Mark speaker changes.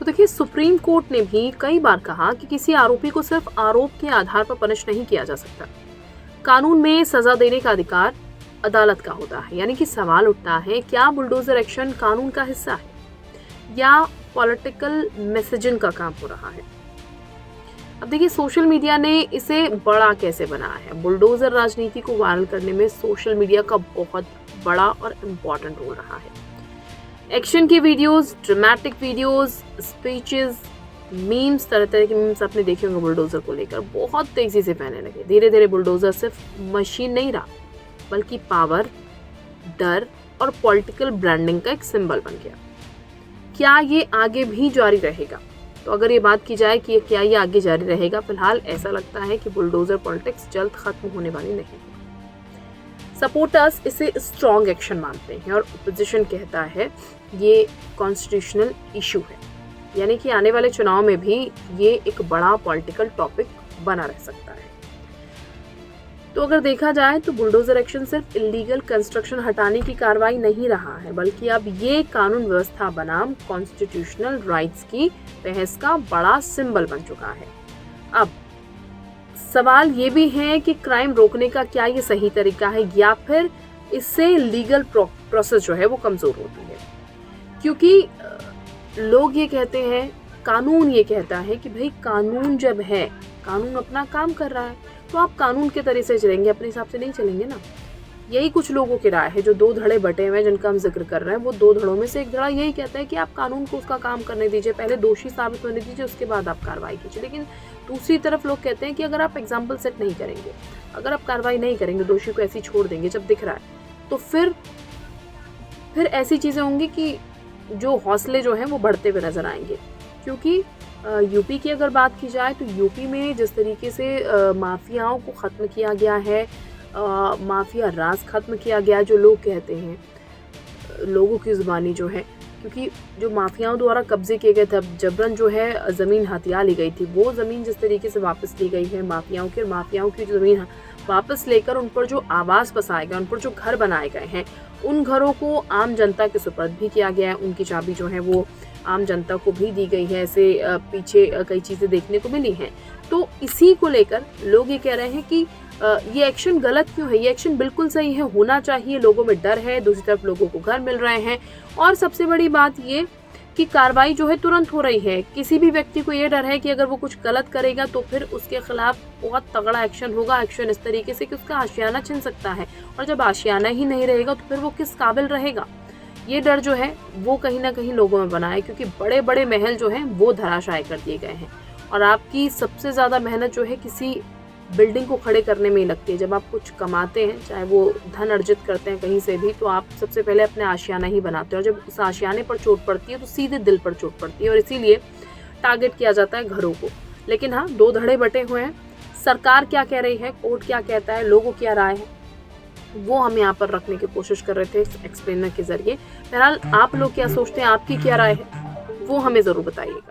Speaker 1: देखिए, supreme court ने भी कई बार कहा कि किसी आरोपी को सिर्फ आरोप के आधार पर पनिश नहीं किया जा सकता। कानून में सजा देने का अधिकार अदालत का होता है। यानी कि सवाल उठता है, क्या बुलडोजर एक्शन कानून का हिस्सा है या पॉलिटिकल मैसेजिंग का काम हो रहा है? अब देखिए, सोशल मीडिया ने इसे बड़ा कैसे बनाया है। बुलडोजर राजनीति को वायरल करने में सोशल मीडिया का बहुत बड़ा और इम्पोर्टेंट रोल रहा है। एक्शन की videos, dramatic videos, speeches, memes, तरह तरह के मीम्स आपने देखे होंगे बुलडोजर को लेकर, बहुत तेजी से फैलने लगे। धीरे धीरे बुलडोजर सिर्फ मशीन नहीं रहा, बल्कि पावर, डर और पॉलिटिकल ब्रांडिंग का एक सिंबल बन गया। क्या ये आगे भी जारी रहेगा? तो अगर ये बात की जाए कि क्या ये आगे जारी रहेगा, फिलहाल ऐसा लगता है कि बुलडोजर पॉलिटिक्स जल्द खत्म होने वाली नहीं है। सपोर्टर्स इसे स्ट्रॉन्ग एक्शन मानते हैं और ओपोजिशन कहता है ये कॉन्स्टिट्यूशनल इशू है। यानी कि आने वाले चुनाव में भी ये एक बड़ा पॉलिटिकल टॉपिक बना रह सकता है। तो अगर देखा जाए तो बुलडोजर एक्शन सिर्फ इलीगल कंस्ट्रक्शन हटाने की कार्रवाई नहीं रहा है, बल्कि अब ये कानून व्यवस्था बनाम कॉन्स्टिट्यूशनल राइट्स की बहस का बड़ा सिंबल बन चुका है। अब सवाल ये भी है कि क्राइम रोकने का क्या ये सही तरीका है, या फिर इससे लीगल प्रोसेस जो है वो कमजोर होती है। क्योंकि लोग ये कहते हैं, कानून ये कहता है कि भाई कानून जब है, कानून अपना काम कर रहा है, तो आप कानून के तरह से चलेंगे, अपने हिसाब से नहीं चलेंगे ना। यही कुछ लोगों की राय है। जो दो धड़े बटे हुए हैं जिनका हम जिक्र कर रहे हैं, वो दो धड़ों में से एक धड़ा यही कहता है कि आप कानून को उसका काम करने दीजिए, पहले दोषी साबित होने दीजिए, उसके बाद आप कार्रवाई कीजिए। लेकिन दूसरी तरफ लोग कहते हैं कि अगर आप एग्जाम्पल सेट नहीं करेंगे, अगर आप कार्रवाई नहीं करेंगे, दोषी को ऐसे ही छोड़ देंगे जब दिख रहा है, तो फिर ऐसी चीजें होंगी कि जो हौसले जो हैं वो बढ़ते हुए नजर आएंगे। क्योंकि यूपी की अगर बात की जाए तो यूपी में जिस तरीके से माफियाओं को ख़त्म किया गया है, माफिया राज ख़त्म किया गया, जो लोग कहते हैं, लोगों की ज़ुबानी जो है, क्योंकि जो माफियाओं द्वारा कब्जे किए गए थे, जबरन जो है ज़मीन हथिया ली गई थी, वो ज़मीन जिस तरीके से वापस ली गई है माफियाओं की, और माफियाओं की ज़मीन वापस लेकर उन पर जो आवास बसाए गए, उन पर जो घर बनाए गए हैं, उन घरों को आम जनता के सुपर्द भी किया गया है। उनकी चाबी जो है वो आम जनता को भी दी गई है। ऐसे पीछे कई चीज़ें देखने को मिली हैं। तो इसी को लेकर लोग ये कह रहे हैं कि ये एक्शन गलत क्यों है, ये एक्शन बिल्कुल सही है, होना चाहिए। लोगों में डर है, दूसरी तरफ लोगों को घर मिल रहे हैं, और सबसे बड़ी बात ये कि कार्रवाई जो है तुरंत हो रही है। किसी भी व्यक्ति को ये डर है कि अगर वो कुछ गलत करेगा तो फिर उसके खिलाफ बहुत तगड़ा एक्शन होगा। एक्शन इस तरीके से कि उसका आशियाना छिन सकता है, और जब आशियाना ही नहीं रहेगा तो फिर वो किस काबिल रहेगा। ये डर जो है वो कहीं ना कहीं लोगों में बना है, क्योंकि बड़े बड़े महल जो हैं वो धराशायी कर दिए गए हैं। और आपकी सबसे ज़्यादा मेहनत जो है किसी बिल्डिंग को खड़े करने में ही लगती है। जब आप कुछ कमाते हैं, चाहे वो धन अर्जित करते हैं कहीं से भी, तो आप सबसे पहले अपने आशियाना ही बनाते हैं, और जब उस आशियाने पर चोट पड़ती है तो सीधे दिल पर चोट पड़ती है, और इसीलिए टारगेट किया जाता है घरों को। लेकिन हाँ, दो धड़े बटे हुए हैं। सरकार क्या कह रही है, कोर्ट क्या कहता है, लोगों क्या राय है, वो हम यहाँ पर रखने की कोशिश कर रहे थे एक्सप्लेनर के जरिए। बहरहाल आप लोग क्या सोचते हैं, आपकी क्या राय है, वो हमें ज़रूर बताइएगा।